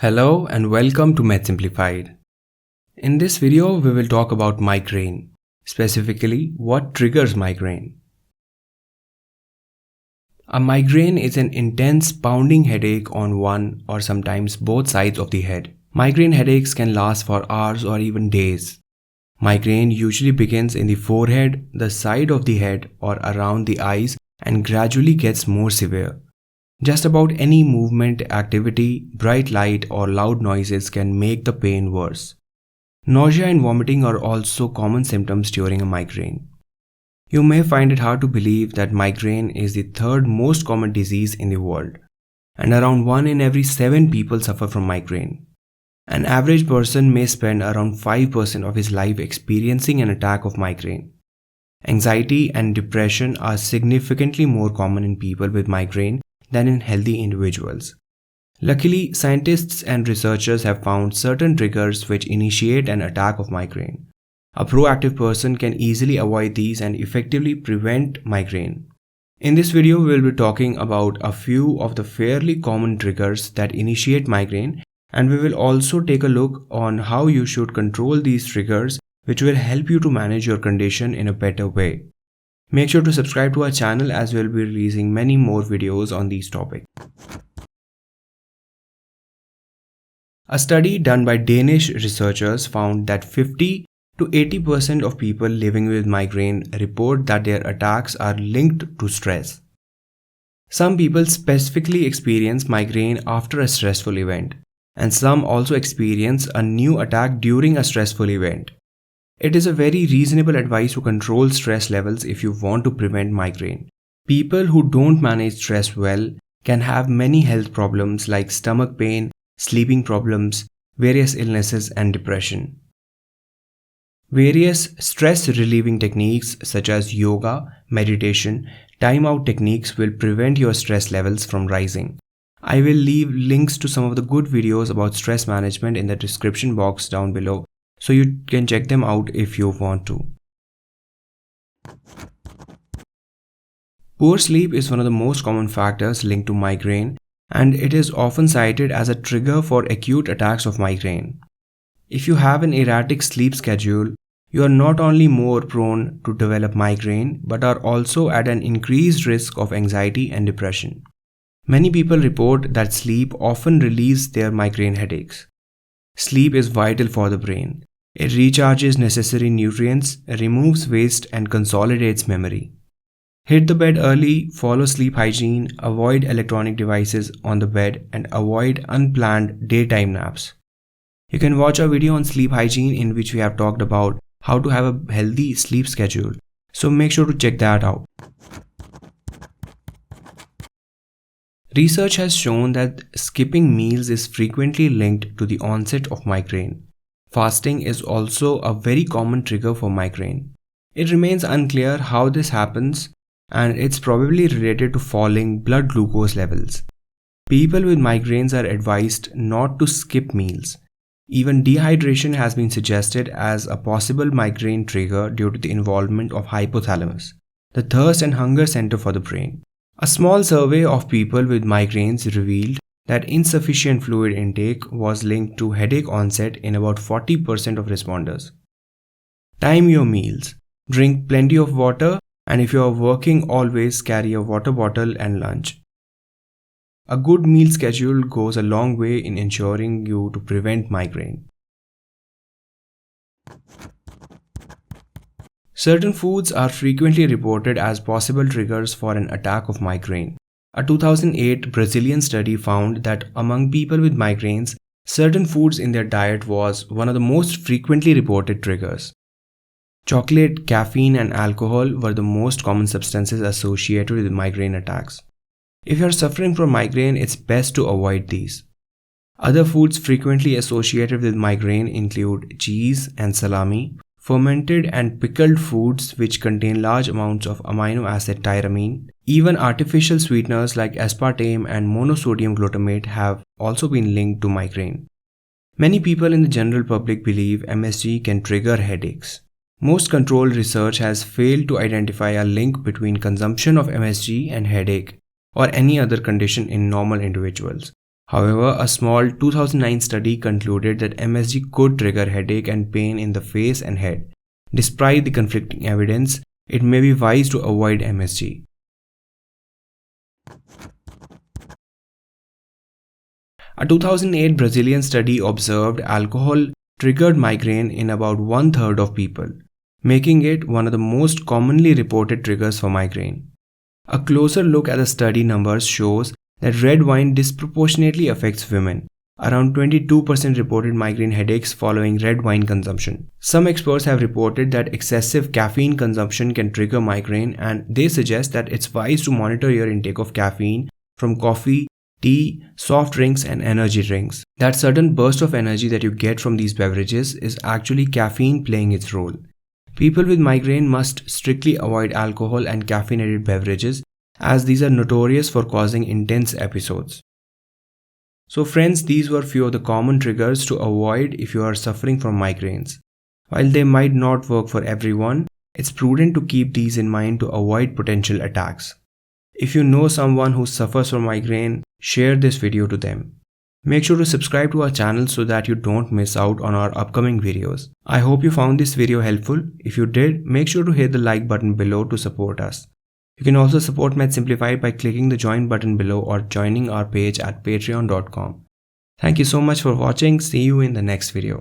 Hello and welcome to Math Simplified. In this video, we will talk about migraine, specifically what triggers migraine. A migraine is an intense pounding headache on one or sometimes both sides of the head. Migraine headaches can last for hours or even days. Migraine usually begins in the forehead, the side of the head, or around the eyes and gradually gets more severe. Just about any movement, activity, bright light, or loud noises can make the pain worse. Nausea and vomiting are also common symptoms during a migraine. You may find it hard to believe that migraine is the third most common disease in the world, and around 1 in every 7 people suffer from migraine. An average person may spend around 5% of his life experiencing an attack of migraine. Anxiety and depression are significantly more common in people with migraine than in healthy individuals. Luckily, scientists and researchers have found certain triggers which initiate an attack of migraine. A proactive person can easily avoid these and effectively prevent migraine. In this video, we will be talking about a few of the fairly common triggers that initiate migraine, and we will also take a look on how you should control these triggers, which will help you to manage your condition in a better way. Make sure to subscribe to our channel as we will be releasing many more videos on these topics. A study done by Danish researchers found that 50 to 80% of people living with migraine report that their attacks are linked to stress. Some people specifically experience migraine after a stressful event, and some also experience a new attack during a stressful event. It is a very reasonable advice to control stress levels if you want to prevent migraine. People who don't manage stress well can have many health problems like stomach pain, sleeping problems, various illnesses, and depression. Various stress-relieving techniques such as yoga, meditation, time-out techniques will prevent your stress levels from rising. I will leave links to some of the good videos about stress management in the description box down below, so you can check them out if you want to. Poor sleep is one of the most common factors linked to migraine, and it is often cited as a trigger for acute attacks of migraine. If you have an erratic sleep schedule, you are not only more prone to develop migraine, but are also at an increased risk of anxiety and depression. Many people report that sleep often relieves their migraine headaches. Sleep is vital for the brain. It recharges necessary nutrients, removes waste, and consolidates memory. Hit the bed early, follow sleep hygiene, avoid electronic devices on the bed, and avoid unplanned daytime naps. You can watch our video on sleep hygiene in which we have talked about how to have a healthy sleep schedule, so make sure to check that out. Research has shown that skipping meals is frequently linked to the onset of migraine. Fasting is also a very common trigger for migraine. It remains unclear how this happens, and it's probably related to falling blood glucose levels. People with migraines are advised not to skip meals. Even dehydration has been suggested as a possible migraine trigger due to the involvement of hypothalamus, the thirst and hunger center for the brain. A small survey of people with migraines revealed that insufficient fluid intake was linked to headache onset in about 40% of responders. Time your meals. Drink plenty of water, and if you are working, always carry a water bottle and lunch. A good meal schedule goes a long way in ensuring you to prevent migraine. Certain foods are frequently reported as possible triggers for an attack of migraine. A 2008 Brazilian study found that among people with migraines, certain foods in their diet was one of the most frequently reported triggers. Chocolate, caffeine, and alcohol were the most common substances associated with migraine attacks. If you are suffering from migraine, it's best to avoid these. Other foods frequently associated with migraine include cheese and salami, fermented and pickled foods which contain large amounts of amino acid tyramine. Even artificial sweeteners like aspartame and monosodium glutamate have also been linked to migraine. Many people in the general public believe MSG can trigger headaches. Most controlled research has failed to identify a link between consumption of MSG and headache or any other condition in normal individuals. However, a small 2009 study concluded that MSG could trigger headache and pain in the face and head. Despite the conflicting evidence, it may be wise to avoid MSG. A 2008 Brazilian study observed alcohol triggered migraine in about 1/3 of people, making it one of the most commonly reported triggers for migraine. A closer look at the study numbers shows that red wine disproportionately affects women. Around 22% reported migraine headaches following red wine consumption. Some experts have reported that excessive caffeine consumption can trigger migraine, and they suggest that it's wise to monitor your intake of caffeine from coffee, tea, soft drinks, and energy drinks. That sudden burst of energy that you get from these beverages is actually caffeine playing its role. People with migraine must strictly avoid alcohol and caffeinated beverages, as these are notorious for causing intense episodes. So friends, these were few of the common triggers to avoid if you are suffering from migraines. While they might not work for everyone, it's prudent to keep these in mind to avoid potential attacks. If you know someone who suffers from migraine, share this video to them. Make sure to subscribe to our channel so that you don't miss out on our upcoming videos. I hope you found this video helpful. If you did, make sure to hit the like button below to support us. You can also support Maths Simplified by clicking the join button below or joining our page at patreon.com. Thank you so much for watching. See you in the next video.